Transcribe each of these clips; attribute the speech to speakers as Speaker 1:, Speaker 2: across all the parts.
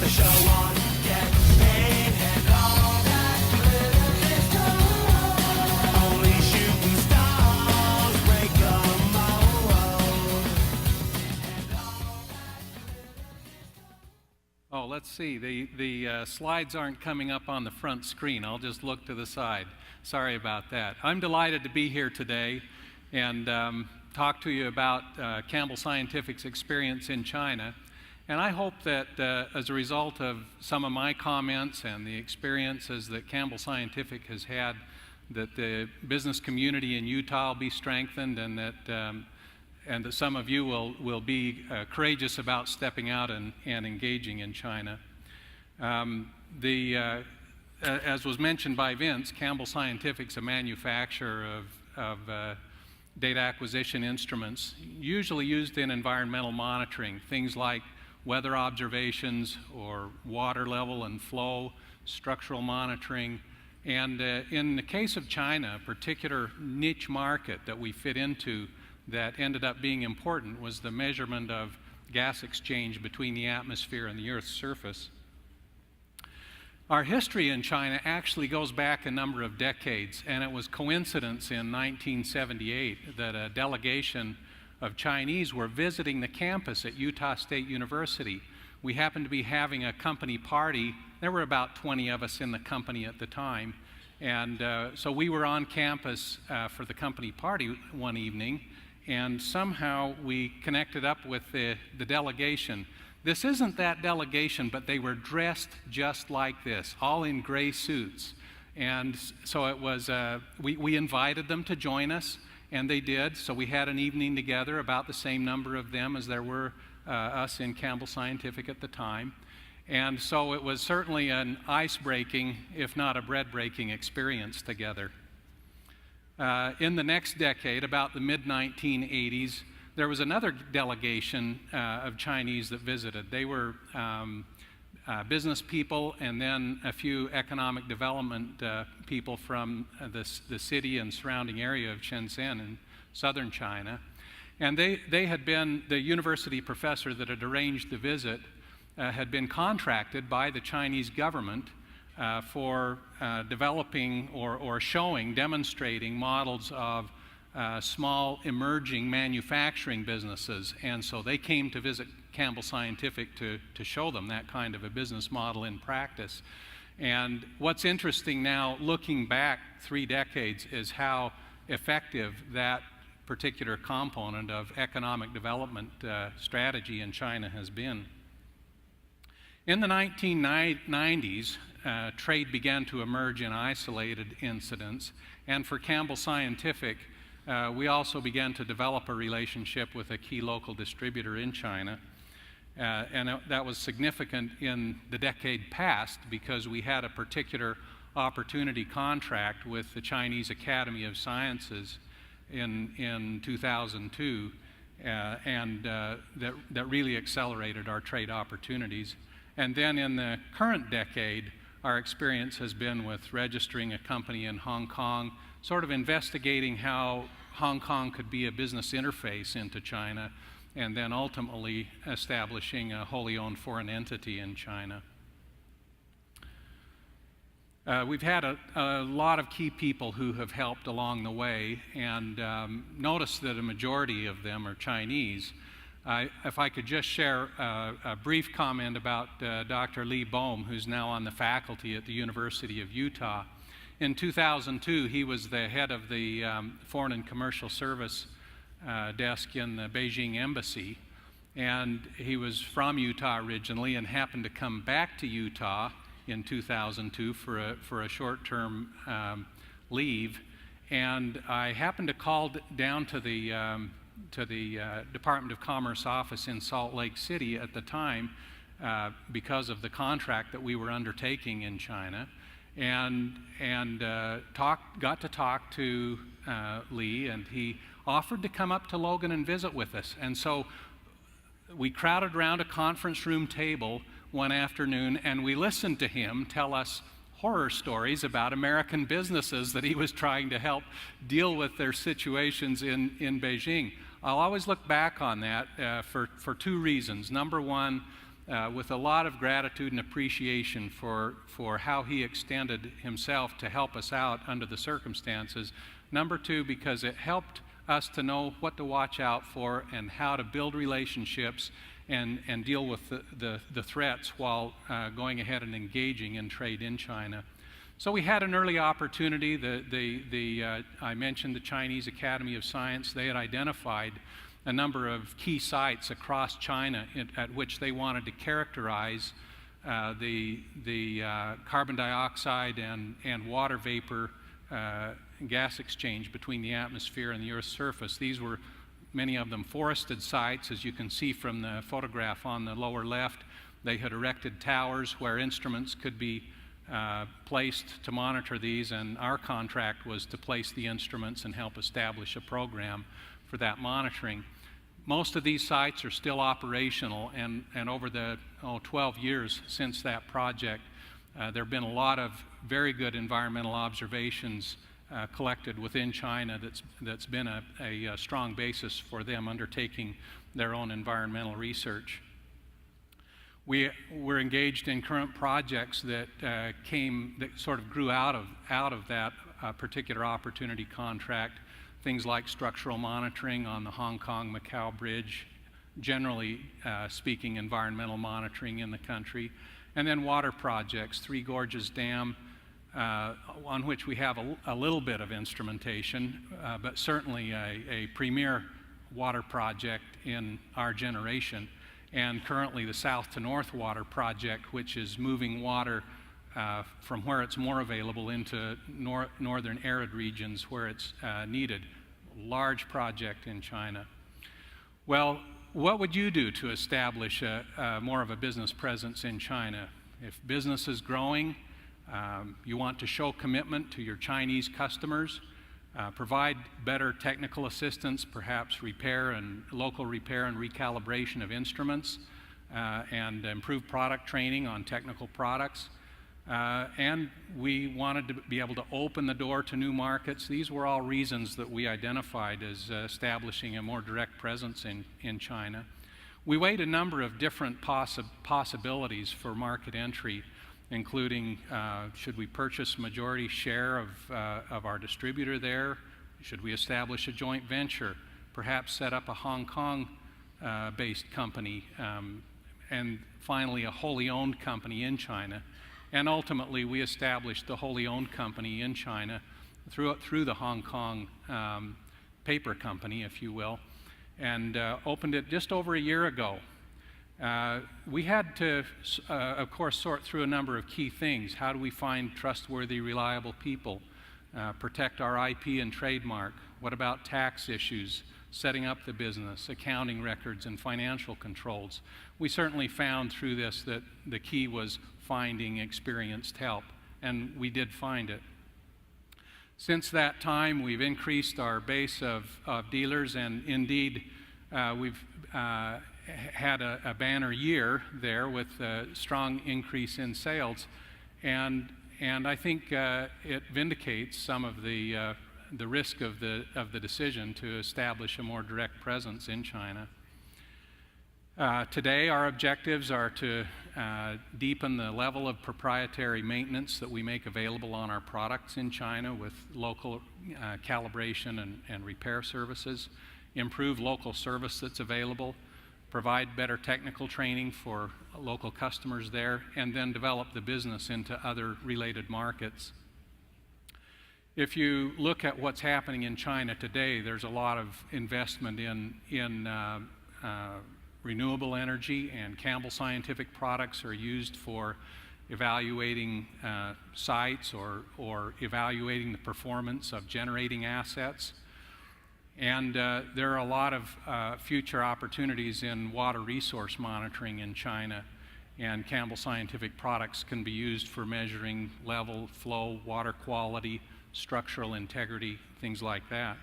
Speaker 1: show on, get paid, and all that glitters is gold. Only shooting stars break the mold. And all that glitters is gold.
Speaker 2: Oh, let's see. The slides aren't coming up on the front screen. I'll just look to the side. Sorry about that. I'm delighted to be here today and talk to you about Campbell Scientific's experience in China. And I hope that as a result of some of my comments and the experiences that Campbell Scientific has had, that the business community in Utah will be strengthened, and that some of you will be courageous about stepping out and engaging in China. As was mentioned by Vince, Campbell Scientific's a manufacturer of data acquisition instruments, usually used in environmental monitoring, things like weather observations or water level and flow, structural monitoring. And in the case of China, a particular niche market that we fit into that ended up being important was the measurement of gas exchange between the atmosphere and the Earth's surface. Our history in China actually goes back a number of decades, and it was coincidence in 1978 that a delegation of Chinese were visiting the campus at Utah State University. We happened to be having a company party. There were about 20 of us in the company at the time, and so we were on campus for the company party one evening, and somehow we connected up with the delegation. This isn't that delegation, but they were dressed just like this, all in gray suits. And so it was, we invited them to join us, and they did. So we had an evening together, about the same number of them as there were us in Campbell Scientific at the time. And so it was certainly an ice-breaking, if not a bread-breaking experience together. In the next decade, about the mid-1980s, there was another delegation of Chinese that visited. They were business people and then a few economic development people from the city and surrounding area of Shenzhen in southern China. And they had been, the university professor that had arranged the visit had been contracted by the Chinese government for developing or demonstrating models of small emerging manufacturing businesses, and so they came to visit Campbell Scientific to show them that kind of a business model in practice. And what's interesting now, looking back 3 decades, is how effective that particular component of economic development strategy in China has been. In the 1990s, trade began to emerge in isolated incidents, and for Campbell Scientific, we also began to develop a relationship with a key local distributor in China. And that was significant in the decade past because we had a particular opportunity contract with the Chinese Academy of Sciences in 2002, and that really accelerated our trade opportunities. And then in the current decade, our experience has been with registering a company in Hong Kong, sort of investigating how Hong Kong could be a business interface into China, and then ultimately establishing a wholly owned foreign entity in China. We've had a lot of key people who have helped along the way, and notice that a majority of them are Chinese. If I could just share a brief comment about Dr. Lee Bohm, who's now on the faculty at the University of Utah. In 2002, he was the head of the Foreign and Commercial Service desk in the Beijing Embassy, and he was from Utah originally and happened to come back to Utah in 2002 for a short-term leave. And I happened to call down to the Department of Commerce office in Salt Lake City at the time because of the contract that we were undertaking in China. And got to talk to Lee, and he offered to come up to Logan and visit with us. And so we crowded around a conference room table one afternoon, and we listened to him tell us horror stories about American businesses that he was trying to help deal with their situations in Beijing. I'll always look back on that for 2 reasons. Number one, with a lot of gratitude and appreciation for how he extended himself to help us out under the circumstances. Number two, because it helped us to know what to watch out for and how to build relationships and deal with the threats while going ahead and engaging in trade in China. So we had an early opportunity. I mentioned the Chinese Academy of Science. They had identified a number of key sites across China at which they wanted to characterize the carbon dioxide and water vapor gas exchange between the atmosphere and the Earth's surface. These were many of them forested sites, as you can see from the photograph on the lower left. They had erected towers where instruments could be placed to monitor these, and our contract was to place the instruments and help establish a program for that monitoring. Most of these sites are still operational, and over the 12 years since that project, there have been a lot of very good environmental observations collected within China that's been a strong basis for them undertaking their own environmental research. We're engaged in current projects that sort of grew out of that particular opportunity contract. Things like structural monitoring on the Hong Kong-Macau Bridge, generally speaking, environmental monitoring in the country, and then water projects, Three Gorges Dam, on which we have a little bit of instrumentation, but certainly a premier water project in our generation, and currently the South to North Water Project, which is moving water from where it's more available into northern arid regions where it's needed. Large project in China. Well, what would you do to establish more of a business presence in China? If business is growing, you want to show commitment to your Chinese customers, provide better technical assistance, perhaps local repair and recalibration of instruments, and improve product training on technical products. And we wanted to be able to open the door to new markets. These were all reasons that we identified as establishing a more direct presence in China. We weighed a number of different possibilities for market entry, including should we purchase majority share of our distributor there? Should we establish a joint venture? Perhaps set up a Hong Kong-based company, and finally a wholly owned company in China. And ultimately, we established the wholly owned company in China through the Hong Kong paper company, if you will, and opened it just over a year ago. We had to, of course, sort through a number of key things. How do we find trustworthy, reliable people? Protect our IP and trademark? What about tax issues? Setting up the business, accounting records, and financial controls. We certainly found through this that the key was finding experienced help, and we did find it. Since that time, we've increased our base of dealers, and indeed, we've had a banner year there with a strong increase in sales, and I think it vindicates some of the risk of the decision to establish a more direct presence in China. Today, our objectives are to deepen the level of proprietary maintenance that we make available on our products in China with local calibration and repair services, improve local service that's available, provide better technical training for local customers there, and then develop the business into other related markets. If you look at what's happening in China today, there's a lot of investment in renewable energy, and Campbell Scientific products are used for evaluating sites or evaluating the performance of generating assets. And there are a lot of future opportunities in water resource monitoring in China, and Campbell Scientific products can be used for measuring level, flow, water quality, structural integrity, things like that.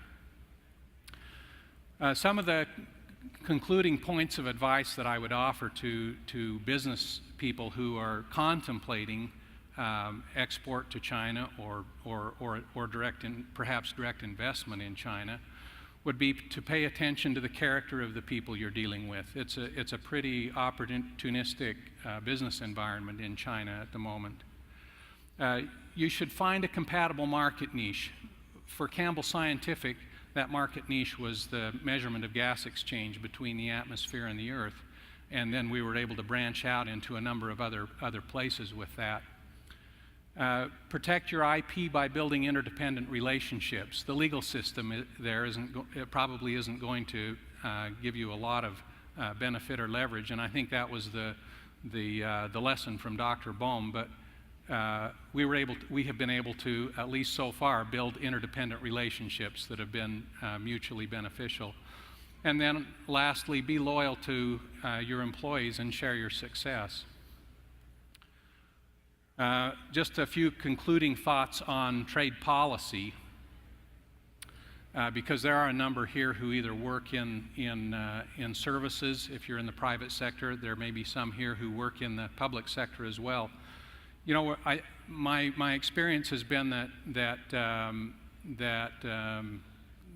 Speaker 2: Some of the concluding points of advice that I would offer to business people who are contemplating export to China or perhaps direct investment in China would be to pay attention to the character of the people you're dealing with. It's a pretty opportunistic business environment in China at the moment. You should find a compatible market niche. For Campbell Scientific, that market niche was the measurement of gas exchange between the atmosphere and the Earth, and then we were able to branch out into a number of other places with that. Protect your IP by building interdependent relationships. The legal system there probably isn't going to give you a lot of benefit or leverage, and I think that was the lesson from Dr. Bohm. But we have been able to, at least so far, build interdependent relationships that have been mutually beneficial. And then, lastly, be loyal to your employees and share your success. Just a few concluding thoughts on trade policy, because there are a number here who either work in services. If you're in the private sector, there may be some here who work in the public sector as well. You know, my experience has been that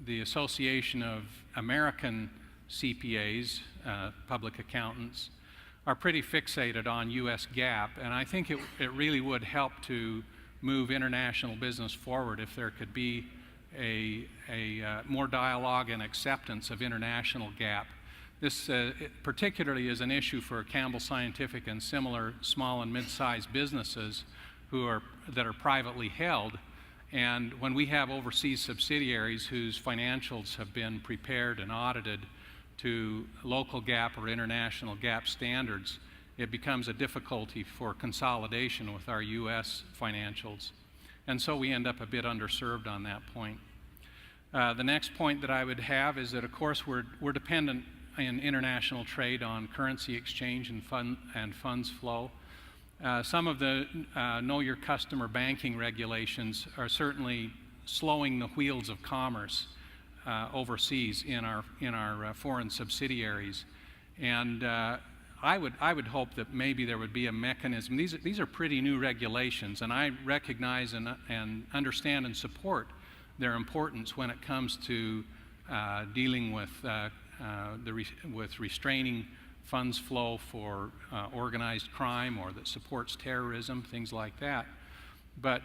Speaker 2: the Association of American CPAs, public accountants, are pretty fixated on U.S. GAAP, and I think it really would help to move international business forward if there could be a more dialogue and acceptance of international GAAP. This particularly is an issue for Campbell Scientific and similar small and mid-sized businesses that are privately held. And when we have overseas subsidiaries whose financials have been prepared and audited to local GAAP or international GAAP standards, it becomes a difficulty for consolidation with our U.S. financials. And so we end up a bit underserved on that point. The next point that I would have is that, of course, we're dependent in international trade on currency exchange and funds flow. Some of the know your customer banking regulations are certainly slowing the wheels of commerce overseas in our foreign subsidiaries, and I would hope that maybe there would be a mechanism. These are pretty new regulations, and I recognize and understand and support their importance when it comes to dealing with with restraining funds flow for organized crime or that supports terrorism, things like that. But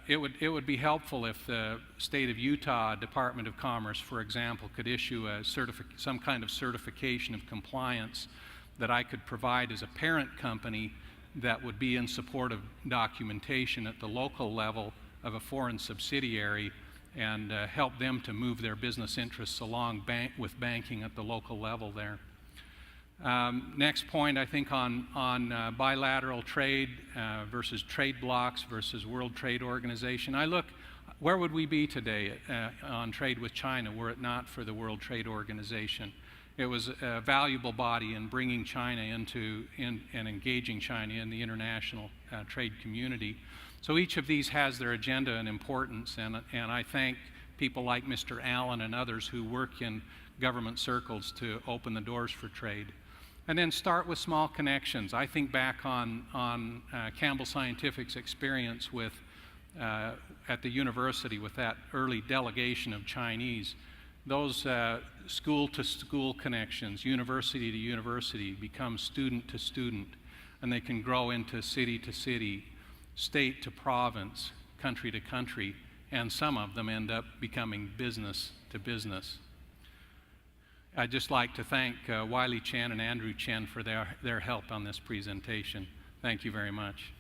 Speaker 2: it would be helpful if the state of Utah Department of Commerce, for example, could issue some kind of certification of compliance that I could provide as a parent company that would be in support of documentation at the local level of a foreign subsidiary and help them to move their business interests along with banking at the local level there. Next point, I think on bilateral trade versus trade blocs versus World Trade Organization. Where would we be today on trade with China were it not for the World Trade Organization? It was a valuable body in bringing China and engaging China in the international trade community. So each of these has their agenda and importance, and I thank people like Mr. Allen and others who work in government circles to open the doors for trade. And then start with small connections. I think back on Campbell Scientific's experience at the university with that early delegation of Chinese. Those school-to-school connections, university to university, become student to student, and they can grow into city to city, state to province, country to country, and some of them end up becoming business to business. I'd just like to thank Wiley Chen and Andrew Chen for their help on this presentation. Thank you very much.